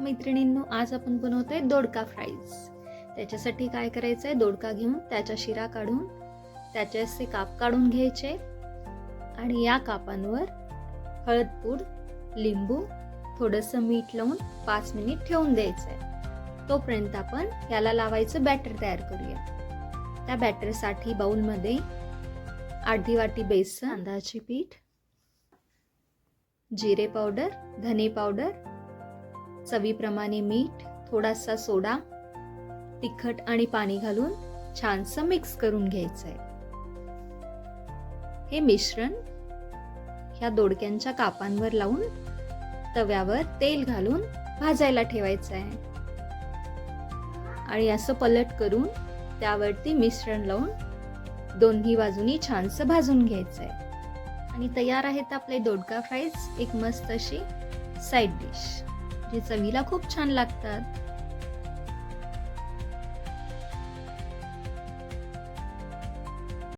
मैत्रिणींनो, आज आपण बनवतोय दोडका फ्राईज. त्याच्यासाठी काय करायचं आहे, दोडका घेऊन त्याच्या शिरा काढून त्याचे असे काप काढून घ्यायचे आणि या कापांवर हळदपूड, लिंबू, थोडंसं मीठ लावून 5 मिनिट ठेवून द्यायचंय. तोपर्यंत आपण याला लावायचं बॅटर तयार करूया. त्या बॅटरसाठी बाउलमध्ये अर्धी वाटी बेसन, तांदळाचे पीठ, जिरे पावडर, धने पावडर, चवीप्रमाणे मीठ, थोडासा सोडा, तिखट आणि पाणी घालून छानसं मिक्स करून घ्यायचंय. हे मिश्रण ह्या दोडक्यांच्या कापांवर लावून तव्यावर तेल घालून भाजायला ठेवायचं आहे आणि असं पलट करून त्यावरती मिश्रण लावून दोन्ही बाजूनी छानसं भाजून घ्यायचंय. आणि तयार आहेत आपले दोडका फ्राईज, एक मस्त अशी साईड डिश जी चवीला खूप छान लागतात.